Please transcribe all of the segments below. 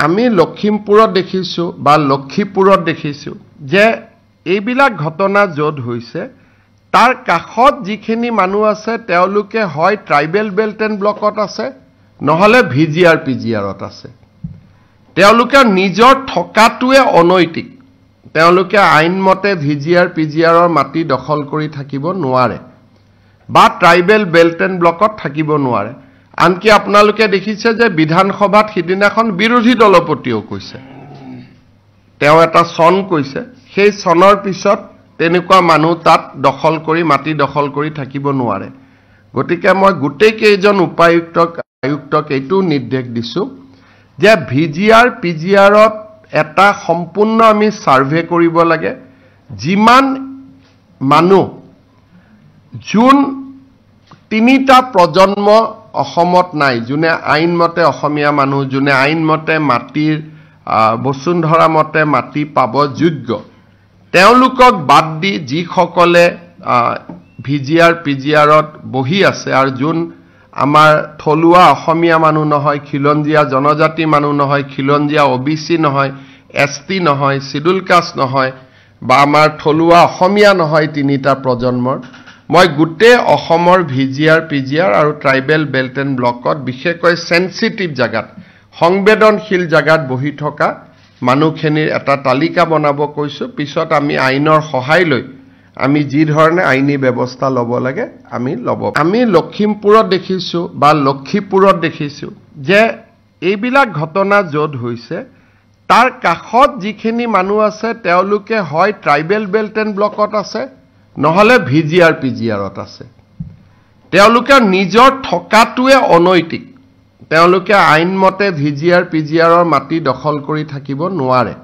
আমি লখিমপুৰত দেখিছোঁ বা লক্ষীপুৰত দেখিছোঁ যে এইবিলাক ঘটনা য'ত হৈছে তাৰ কাষত যিখিনি মানুহ আছে তেওঁলোকে হয় ট্ৰাইবেল বেল্ট এণ্ড ব্লকত আছে নহলে ভিজিআৰ পিজিআৰত আছে তেওঁলোকে নিজৰ থকাটোৱে অনৈতিক তেওঁলোকে আইনমতে ভিজিআৰ পিজিআৰৰ মাটি দখল কৰি থাকিব নোৱাৰে বা ট্ৰাইবেল বেল্ট এণ্ড ব্লকত থাকিব নোৱাৰে আনকি আপোনালোকে দেখিছে যে বিধানসভাত সিদিনাখন বিৰোধী দলপতিও কৈছে তেওঁ এটা সন কৈছে সেই সনৰ পিছত তেনেকুৱা মানুহ তাত দখল কৰি মাটি দখল কৰি থাকিব নোৱাৰে গতিকে মই গোটেই কেইজন উপায়ুক্তক এইটো নিৰ্দেশ দিছো যে ভিজিআৰ পিজিআৰত এটা সম্পূৰ্ণ আমি সাৰ্ভে কৰিব লাগে যিমান মানুহ জুন তিনিটা প্ৰজন্ম অসমত নাই যোনে আইনমতে অসমীয়া মানুহ যোনে আইনমতে মাটিৰ বসুন্ধৰা মতে মাটি পাব যোগ্য তেওঁলোকক বাদ দি যিসকলে ভিজিআৰ পিজিআৰত বহি আছে আৰু যোন আমাৰ থলুৱা অসমীয়া মানুহ নহয় খিলঞ্জীয়া জনজাতি মানুহ নহয় খিলঞ্জীয়া ওবিসি নহয় এসটি নহয় শিডুল কাষ্ট নহয় বা আমাৰ থলুৱা অসমীয়া নহয় তিনিটা প্ৰজন্মৰ মই গোটেই অসমৰ ভিজিআৰ পিজিআৰ আৰু ট্ৰাইবেল বেল্ট এণ্ড ব্লকত বিশেষকৈ সেনসিটিভ জাগাত সংবেদনশীল জাগাত বহি থকা মানুহখিনিৰ এটা তালিকা বনাব কৈছো পিছত আমি আইনৰ সহায় লৈ আমি যি ধৰণে আইনী ব্যৱস্থা ল'ব লাগে আমি ল'ব আমি লখিমপুৰত দেখিছোঁ বা লক্ষীপুৰত দেখিছোঁ যে এইবিলাক ঘটনা য'ত হৈছে তাৰ কাষত যিখিনি মানুহ আছে তেওঁলোকে হয় ট্ৰাইবেল বেল্ট এণ্ড ব্লকত আছে নহলে ভিজিআৰ পিজিআৰত আছে তেওঁলোকে নিজৰ থকাটোৱে অনৈতিক তেওঁলোকে আইনমতে ভিজিআৰ পিজিআৰৰ মাটি দখল কৰি থাকিব নোৱাৰে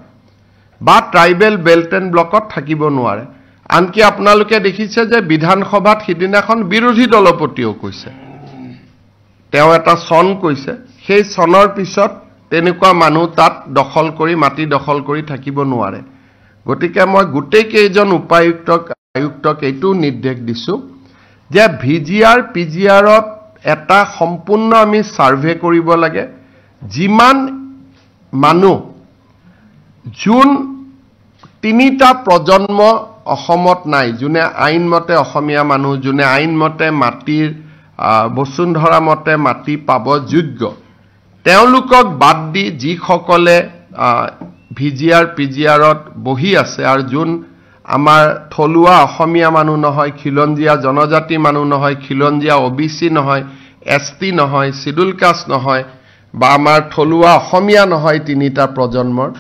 বা ট্ৰাইবেল বেল্ট এণ্ড ব্লকত থাকিব নোৱাৰে আনকি আপোনালোকে দেখিছে যে বিধানসভাত সিদিনাখন বিৰোধী দলপতিও কৈছে তেওঁ এটা সন কৈছে সেই সনৰ পিছত তেনেকুৱা মানুহ তাত দখল কৰি মাটি দখল কৰি থাকিব নোৱাৰে গতিকে মই গোটেই কেইজন উপায়ুক্তক এইটো নিৰ্দেশ দিছো যে ভিজিআৰ পিজিআৰত এটা সম্পূৰ্ণ আমি সাৰ্ভে কৰিব লাগে যিমান মানুহ জুন তিনিটা প্ৰজন্ম অসমত নাই যোনে আইনমতে অসমীয়া মানুহ যোনে আইনমতে মাটিৰ বসুন্ধৰা মতে মাটি পাব যোগ্য তেওঁলোকক বাদ দি যিসকলে ভিজিআৰ পিজিআৰত বহি আছে আৰু যোন আমাৰ থলুৱা অসমীয়া মানুহ নহয় খিলঞ্জীয়া জনজাতি মানুহ নহয় খিলঞ্জীয়া ওবিসি নহয় এসটি নহয় শিডুল কাষ্ট নহয় বা আমাৰ থলুৱা অসমীয়া নহয় তিনিটা প্ৰজন্মৰ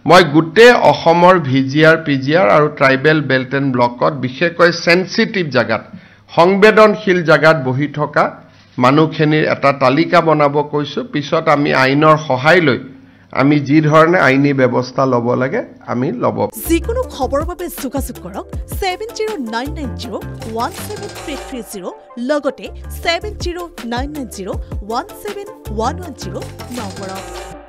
মই গোটেই অসমৰ ভিজিআৰ পিজিআৰ আৰু ট্ৰাইবেল বেল্ট এণ্ড ব্লকত বিশেষকৈ সেনসিটিভ জাগাত সংবেদনশীল জাগাত বহি থকা মানুহখিনিৰ এটা তালিকা বনাব কৈছো পিছত আমি আইনৰ সহায় লৈ আমি যি ধৰণে আইনী ব্যৱস্থা ল'ব লাগে আমি ল'ব যিকোনো খবৰৰ বাবে যোগাযোগ কৰক 7099017330 লগতে 7099017110 নম্বৰত